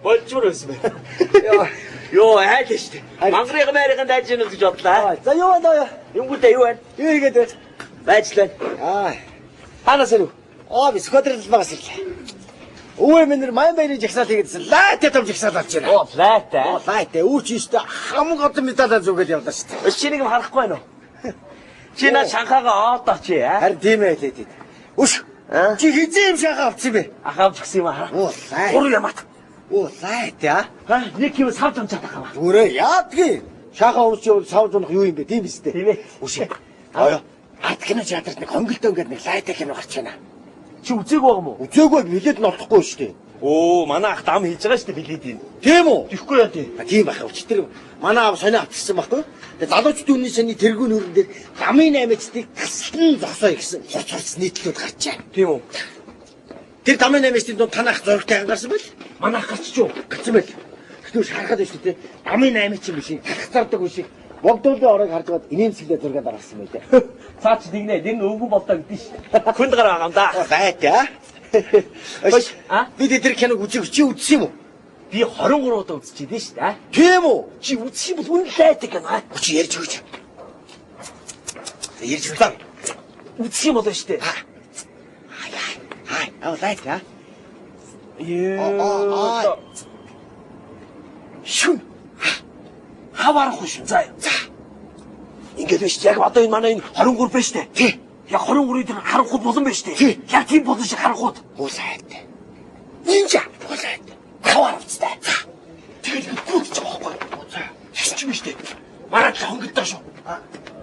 Болжмор байсан байна. Йоо, айл штэ. Мангарын байрын дайж гэнэ гэж бодлаа. За юу байна? Юнгуудаа юу байна? Юу хийгээд байна? Байжлаа. Ханаас ирв? Би сквадрал багс ирлээ. Өвөө минь майн баярын жагсаал хийгээдсэн. Лайт том жагсаал авч байна. Лайт. Лайт. Үүч штэ хамаг одоо медалаа зүгээд явлаа штэ. Чинийг харахгүй байна уу? Чи наа Шанхайгаа оодоо чи Харин тийм ээ хэлээд. Үш. Чи хизээ юм шахаа авчихсан бэ? Ахаавч гисэн юм аа. Лайт. Гур ямат. Лайт нэг юм савж амжаад байгаа юм. Зүрэ яадгийн. Шахаа өмч савж унах юу юм бэ? Тийм биз дээ. Тийм ээ. Үш. Ат кино театрт нэг хонголтой ингээд нэг лайт кино гарч байна. Чи үзег байгаа юм уу? Үзээгүй билет нь олохгүй шүү дээ. Манай ах дам хийж байгаа шүү дээ билетийн. Тийм үү? Тэгэхгүй яа тий. Тийм байх өч тэр манай аав сонио авчихсан байхгүй. Тэгээ залуучд үнний сони тэргүүн өрөн дээр ламын 8-чдыг таслан зогсоо гэсэн хурц нийтлүүд гарчаа. Тийм үү? Тэр ламын 8-чдын дунд танах зургтай гарсан байл. Манай ах гарч юу? Гарсан байл. Тэгтээ харахад байна шүү дээ. Ламын 8 чинь биш. Талхацардаг биш. Богдуулын оройг харж гад инээмсэглээ зургаад гаргасан байлаа. Цаа чи нэгнэ өвгөн болдоо гэдэн шүү. Хүнд гараа байгаа юм да. Байт бид тэр киног үзсэн юм уу? Би 23 удаа үзчихлээ шүү дээ. Тийм үү? Чи үзсэн бол үн лайт гэнэ. Чи ярьж өгч. Ярьж өглөө. Үзсэн юм болоо шүү дээ. Лайт Шүн. Хаваарахгүй шүү. За. Ингээд биш яг одоо энэ манай энэ 23 байна шүү дээ. Тий. Яг 23-ийн тэр харанхууд болон байна шүү дээ. Яг тийм болон шиг харанхууд. Лайт. Нинжа. Лайт. Хаваар уцтай. Тэгэл гүйтж байгаа байхгүй. За. Хич юм шүү дээ. Мараад л хөнгөлтөө шүү.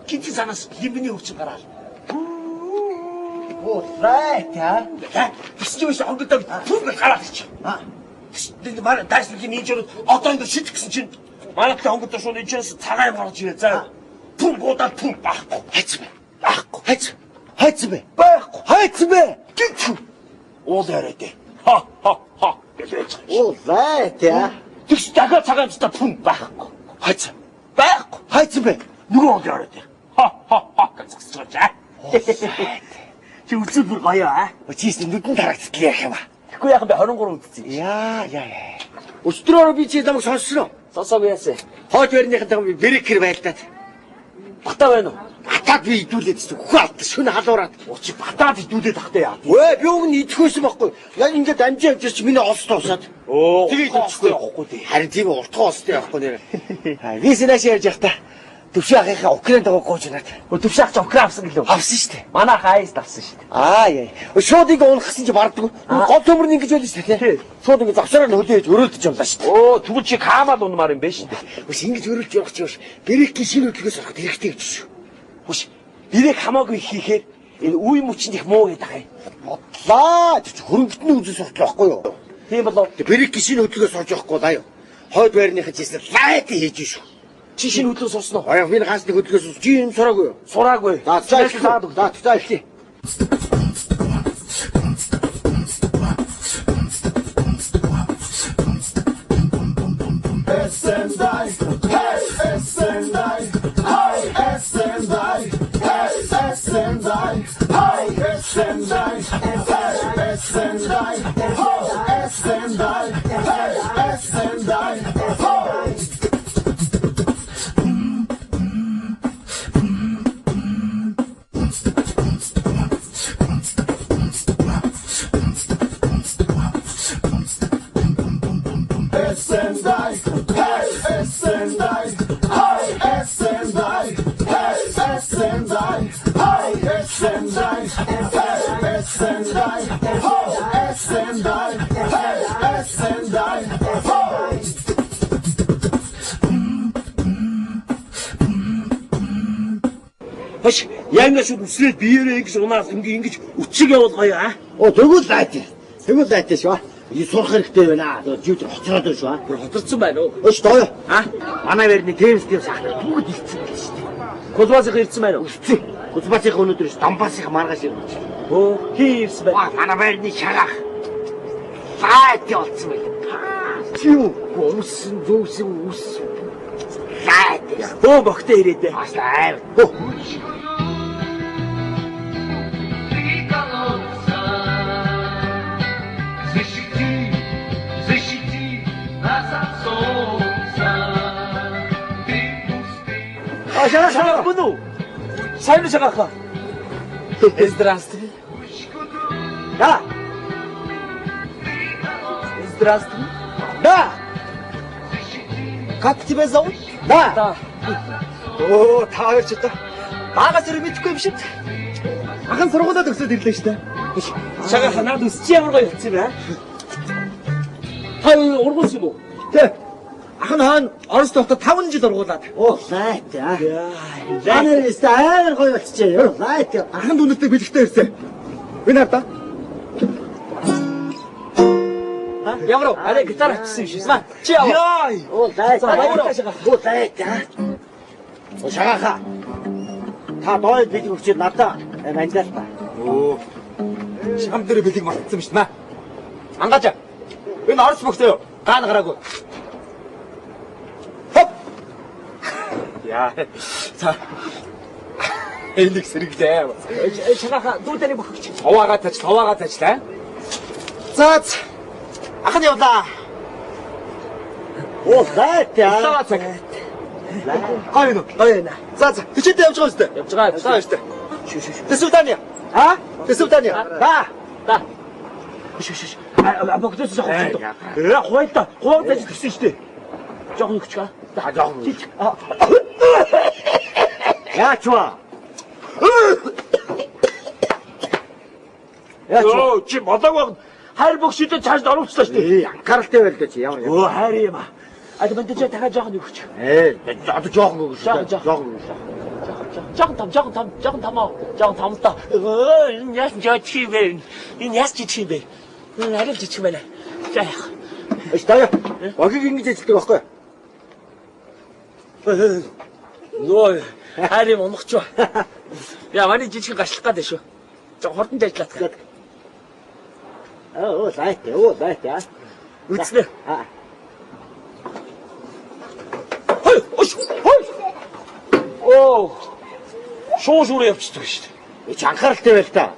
Гинти санаас лимбиний хөвчөнд гараал. Лайт. Хич юм шүү хөнгөлтөө түнгээр гараад чи. Тэг манай дайсны нинжэрүүд одоо ингэ шидэх гэсэн чинь манайх хөнгөлтөө шүү нинжээс цагаан юм гарч ирээ. За. Түн гудаад түн байхгүй. Хайц бэ. Байхгүй. Хайц бэ. Байхгүй. Хайц бэ. Гинт. Уул яриад. Лайт. Тэгс дахиад цагаан цаа түн байхгүй. Хайц. Байхгүй. Хайц бэ. Нөгөө уул яриад. Гэж зогсож байгаа. Чи үзэл бүр гоё аа. Чийс нүдэн тарагдтал ярих юм аа. Тэгэхгүй яхан би 23 үзсэн. Яа. Өчтөрөөр би чи намайг сонссноо. Сонсоог яасан. Хойд барьныхаа би брекер байлдаад. Батаа байна уу? Батаад би идүүлээд хөхөө алт шөнө халуураад. Чи батаад идүүлээд тахтай яа. Би уг нь идэхөөсөн байхгүй. Яг ингээд амжиж чи миний олс туусаад. Тэгээд идэхгүй явахгүй тий. Харин тийм уртхан олстой явахгүй нэр. Вис нааш ярьж явахдаа төвшөө ахыхаа Украинд байгаа гооч надад. Төвшөө ах ч Украин авсан гэлөө. Авсан шүү дээ. Манай хайст авсан шүү дээ. Шууд ингэ унахсан чи барддаг. Гол төмөр ингэж байлаа шүү дээ. Шууд ингэ завсараар хөлөөж өрөөлдөж явлаа шүү дээ. Тэгвэл чи хаамаад унмаар юм байна шүү дээ. Үс ингэж өрөөлж явах чи биш. Брекийн шинэ хөдөлгөөс ороход хэрэгтэй гэж шүү. Хүш. Бирек хамаагүй хийхээр энэ үе мөчөнд их муу гэдэг юм. Бодлаа. Чи хөрөнгөтний үзэл суртал байхгүй юу? Тийм болоо. Брекийн шинэ хөдөлгөөс орж явахгүй даа юу. Хойд байрныхаа чийсэл лайт хийж шүү. Чи шинэ хөдөлгөөс сурсан уу? Би ганц нэг хөдөлгөөс чи юм сураагүй юу? Сураагүй. За эхлэе. Sendai, hey, Sendai, hi, Sendai, hey, Sendai, hi, Sendai, hey, Sendai, ho, Sendai, hey, Sendai, ho. Sendai, hey, Sendai, hi, Sendai, hey, Sendai, hi, Sendai, hey, Sendai, ho, Sendai, hey, Sendai, ho. Хош, янгаш үсрээд биеэрээ ингэж унаас ингэж үчиг явуулгая аа. Тэгвэл лайт. Шүү. И сурах хэрэгтэй байна. Живж хоцроод байна шүү. Бүр хоцорсон байна уу? Өш доо. Манай байрны террористийн сахар бүгд ирсэн байна шүү дээ. Кузбаасыг ирсэн байна уу? Ирсэн. Кузбаасыг өнөөдөр Донбаасыг маргааш ирсэн. Хин ирсэн байна. Манай байрны шагаах. Лайт явуулсан байл. Чи юу? Өмсөн зөөсөн үс. Лайт. Богтой ирээдээ. Бас лайт. Шагаха мөн үү? Сайн уу шагаха? Здравствуй. Да. Здравствуй. Да. Как тебя зовут? Да. Да. Оо, та хоёр ч одоо багаас өрөө мэдэхгүй юм шиг. Ахын сургуулаад өсөд ирлээ шүү дээ. Шагаха наад үс чи ямар гоё хэлсэн бэ? Та ургуулсан юм уу? Тэ. Ахын хаан Орос тогтод 5 жил ургуулад. Оо, лайт аа. Жанер өстө амар гоё болчихжээ. Юу, лайт. Ахын дүнэлтэй бэлгтэй ирсэн. Би надаа. Ямар арай гитар авчихсан юм шиг байна. Чи яа. Оо, лайт. За, баярлалаа шагаха. Оо, лайт. Оо, шагаха. Та доод бэлэг өгчөөд надаа маньдаа та. Оо. Шам дээр бэлэг мартсан юм шиг наа. Ангаач. Энэ Орос бөхтэй юу? Гаана гараагүй. Хоп. Яа. За. Энийг сэргэлээ. Шагаха дүүтэний бохогч. Товаагаа тачлаа. За. Ахын явлаа. Оо, лайт. Сава цаг. Хайно. Баяна. За, хичээдээ явж байгаа юм шүү дээ. Явж байгаа. За, шүү дээ. До свидания. А? До свидания. Да. Да. Шш. Богдос жоо. Хойд дэж гисэн шүү дээ. Жоо өгч га. За, жоо. Яач вэ? Оо, чи бодог хайр богшидэ цааш оруулчлаа шүү дээ. Анхааралтай байл дээ чи ямар юм. Оо, хайр юм аа. Ад бэнтэ чи дахиад жоох өгч. Одоо жоохон өгөх шүү дээ. Жоохон том та. Энэ яс жичи бэ? Энэ яс жичи бэ? Энэ арай жичи байна. За яах. Эш таа. Багийг ингэж ажилладаг байхгүй юу? Нөө, хайр юм унахч ба. Яа, манай жижиг гашлах гад шүү. Жоо хурдан ажиллаад гад. Оо, лайт. Үзнэ. Аа. Хой. Оо. Шуушуур явчихдаг шүү дээ. Чи анхааралтай байл та.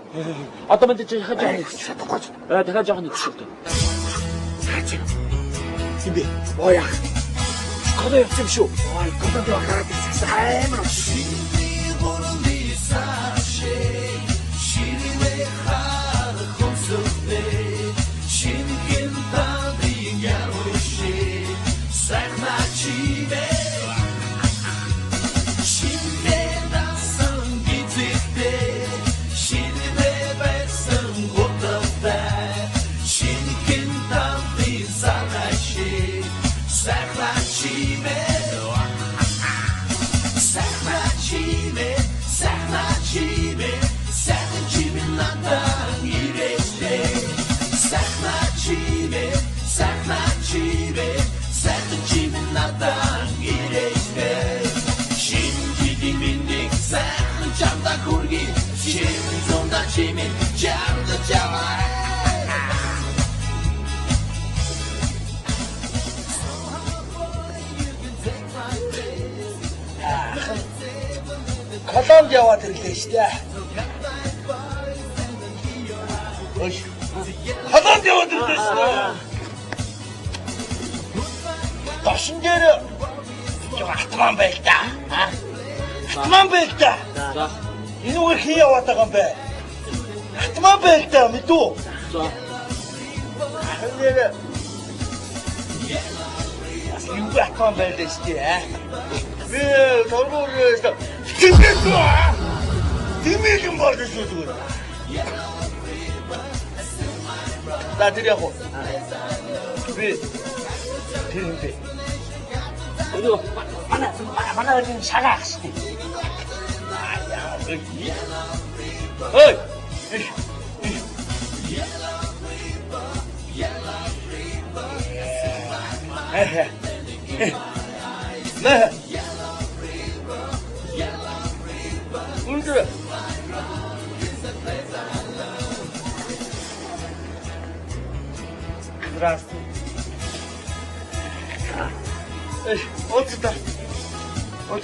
Одоо мэд чи дахиад жоох Чадахгүй. дахиад жоох нэг шүү дээ. Тийм би. Оо яах. Кодо явчих юм шүү. Ой, гол гараад ирсэн. Амар. Колонд яваад ирлээ шүү дээ. Колонд яваад ирлээ шүү дээ. Ташин дээр атман байл та. Атман байл та. Энэ үгээр хий яваад байгаа юм бэ? Атман байл та мэдүү. Ахнэр. Юу атман байл шүү дээ. торгоороо тимээгэн болж шүү зүгээр. За тэр яг уу. Би тэр юм бэ. Өө манай шагаах шүү. Ой. Нэ. Унтер. Здравствуй. Вот сюда. Вот.